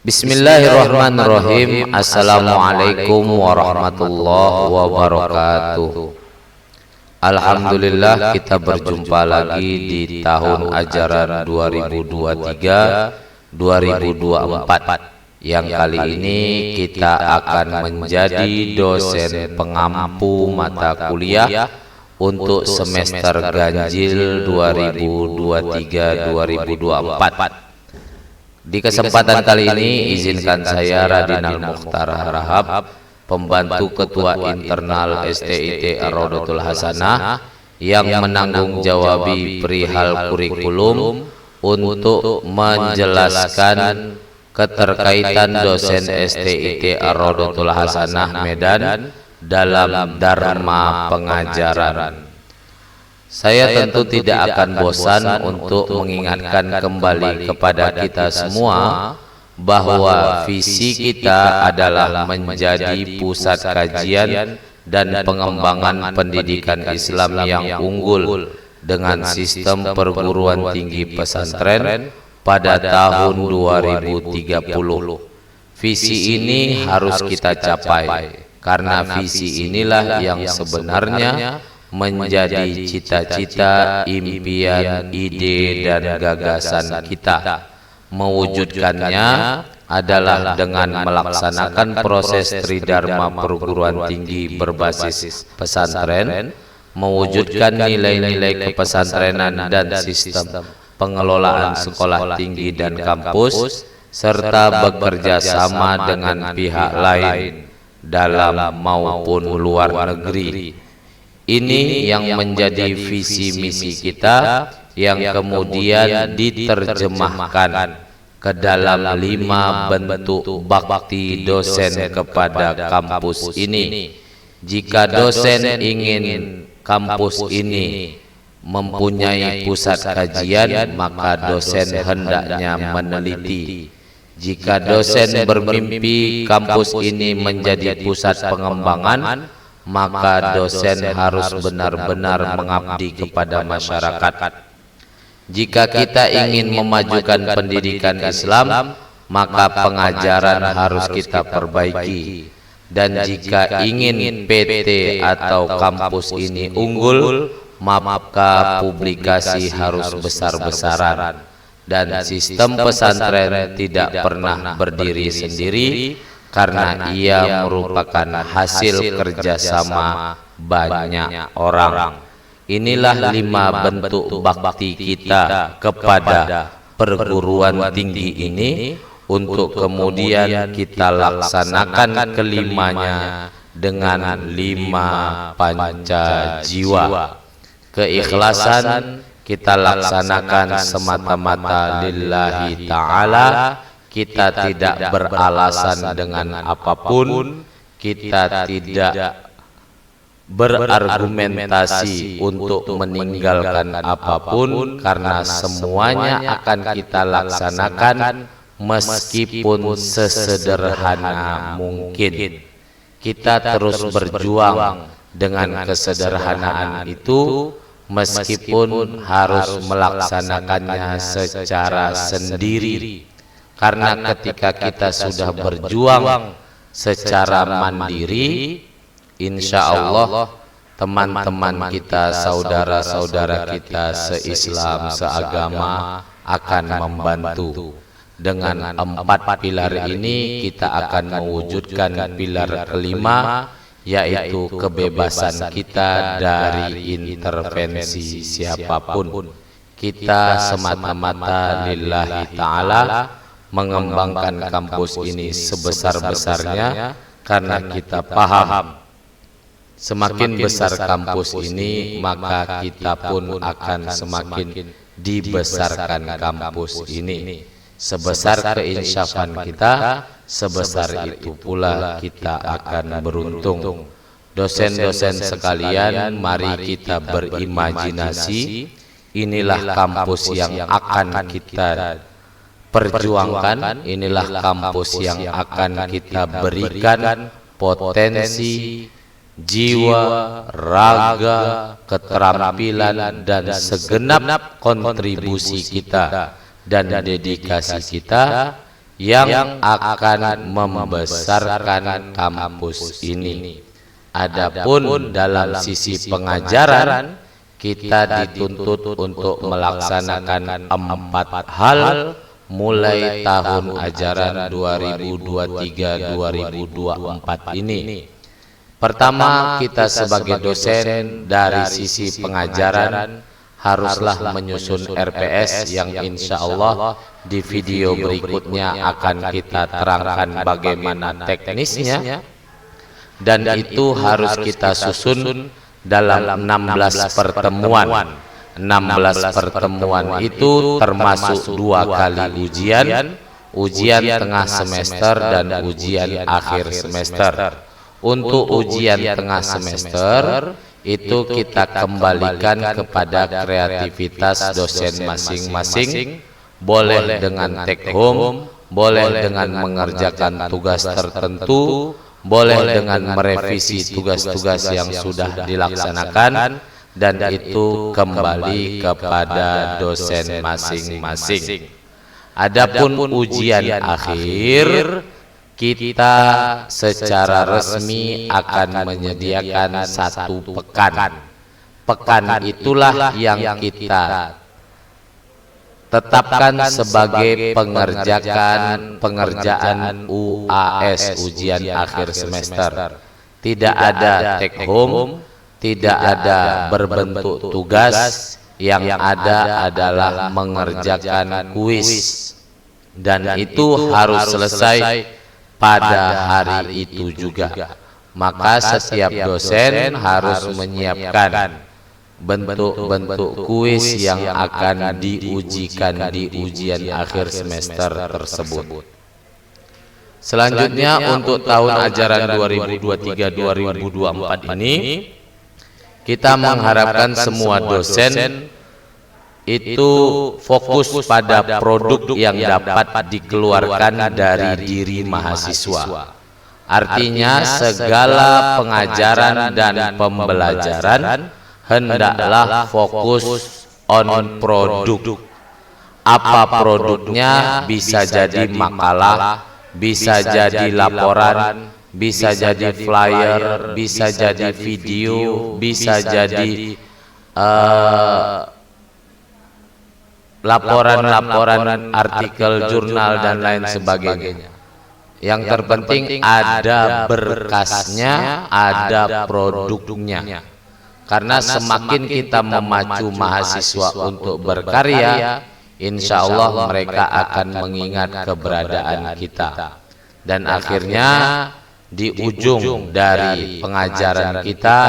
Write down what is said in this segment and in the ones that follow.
Bismillahirrahmanirrahim. Assalamualaikum warahmatullahi wabarakatuh. Alhamdulillah, kita berjumpa lagi di tahun ajaran 2023-2024 yang kali ini kita akan menjadi dosen pengampu mata kuliah untuk semester ganjil 2023-2024. Di kesempatan kali ini izinkan saya Radinal Mukhtar Harahap, pembantu ketua internal STIT Ar-Raudhatul Hasanah yang menanggung jawabi perihal kurikulum untuk menjelaskan keterkaitan dosen STIT Ar-Raudhatul Hasanah Medan dalam dharma pengajaran. Saya tentu tidak akan bosan untuk mengingatkan kembali kepada kita semua bahwa visi kita adalah menjadi pusat kajian dan pengembangan pendidikan Islam yang unggul dengan sistem perguruan tinggi pesantren pada tahun 2030. Visi ini harus kita capai karena visi inilah yang sebenarnya menjadi cita-cita, impian, ide, dan gagasan kita. Mewujudkannya adalah dengan melaksanakan proses tridharma perguruan tinggi berbasis pesantren, mewujudkan nilai-nilai kepesantrenan dan sistem pengelolaan sekolah tinggi dan kampus, serta bekerja sama dengan pihak lain dalam maupun luar negeri. Ini yang menjadi visi misi kita yang kemudian diterjemahkan ke dalam 5 bentuk bakti dosen kepada kampus ini. Jika dosen ingin kampus ini mempunyai pusat kajian, maka dosen hendaknya meneliti. Jika dosen bermimpi kampus ini menjadi pusat pengembangan, maka dosen harus benar-benar mengabdi kepada masyarakat. Jika kita ingin memajukan pendidikan Islam, maka pengajaran harus kita perbaiki. Dan jika ingin PT atau kampus ini unggul, maka publikasi harus besar-besaran. Dan sistem pesantren tidak pernah berdiri sendiri, karena ia merupakan hasil kerjasama banyak orang. Inilah 5 bentuk bakti kita kepada perguruan tinggi ini, untuk kemudian kita laksanakan kelimanya dengan 5 panca jiwa. Keikhlasan kita laksanakan semata-mata lillahi ta'ala. Kita tidak beralasan dengan apapun, kita tidak berargumentasi untuk meninggalkan apapun, karena semuanya akan kita laksanakan meskipun sesederhana mungkin. Kita terus berjuang dengan kesederhanaan itu, meskipun harus melaksanakannya secara sendiri. Karena ketika kita sudah berjuang secara mandiri, insya Allah teman-teman kita, saudara-saudara kita se-Islam, seagama akan membantu. Dengan 4 pilar ini kita akan mewujudkan pilar kelima, yaitu kebebasan kita dari intervensi siapapun. Kita semata-mata lillahi ta'ala mengembangkan kampus ini sebesar-besarnya, karena kita paham semakin besar kampus ini, maka kita pun akan semakin dibesarkan kampus ini. Sebesar keinsyafan kita, sebesar itu pula kita akan beruntung. Dosen-dosen sekalian, mari kita berimajinasi. Inilah kampus yang akan kita perjuangkan, inilah kampus yang akan kita berikan potensi, jiwa, raga, keterampilan, dan segenap kontribusi kita dan dedikasi kita yang akan membesarkan kampus ini. Adapun dalam sisi pengajaran, kita dituntut untuk melaksanakan 4 hal mulai tahun ajaran 2023-2024 ini. Pertama, kita sebagai dosen dari sisi pengajaran haruslah menyusun RPS yang insya Allah di video berikutnya akan kita terangkan bagaimana teknisnya, dan itu harus kita susun dalam 16 pertemuan. 16 pertemuan itu termasuk 2 kali ujian tengah semester dan ujian akhir semester. Untuk ujian tengah semester itu kita kembalikan kepada kreativitas dosen masing-masing, boleh dengan take home, boleh dengan mengerjakan tugas tertentu, boleh dengan merevisi tugas-tugas yang sudah dilaksanakan, dan itu kembali kepada dosen masing-masing. Adapun ujian akhir, kita secara resmi akan menyediakan 1 pekan. Pekan itulah yang kita tetapkan sebagai pengerjaan UAS, ujian akhir semester. Tidak ada take home, tidak ada berbentuk tugas, yang ada adalah mengerjakan kuis, dan itu harus selesai pada hari itu juga. Maka setiap dosen harus menyiapkan bentuk-bentuk kuis yang akan diujikan di ujian akhir semester tersebut. Selanjutnya, untuk tahun ajaran 2023-2024 ini, kita mengharapkan semua dosen itu fokus pada produk yang dapat dikeluarkan dari diri mahasiswa. Artinya segala pengajaran dan pembelajaran hendaklah fokus on produk. Apa produknya? Bisa jadi makalah, bisa jadi laporan, bisa jadi flyer, bisa jadi video, bisa jadi laporan-laporan artikel jurnal dan lain sebagainya. Yang terpenting ada berkasnya, ada produknya. Karena semakin kita memacu mahasiswa untuk berkarya, insya Allah mereka akan mengingat keberadaan kita. Dan akhirnya di ujung dari pengajaran kita,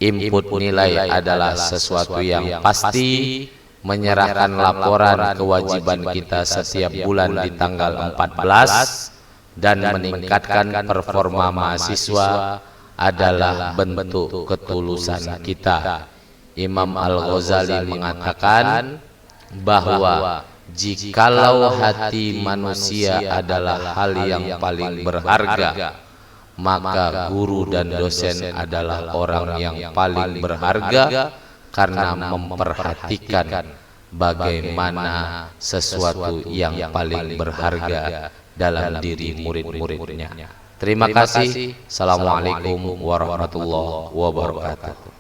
input nilai adalah sesuatu yang pasti, menyerahkan laporan kewajiban kita setiap bulan di tanggal 14, dan meningkatkan performa mahasiswa adalah bentuk ketulusan kita. Imam Al-Ghazali mengatakan bahwa jikalau hati manusia adalah hal yang paling berharga, maka guru dan dosen adalah orang yang paling berharga, karena memperhatikan bagaimana sesuatu yang paling berharga dalam diri murid-muridnya. Terima kasih. Assalamualaikum warahmatullahi wabarakatuh.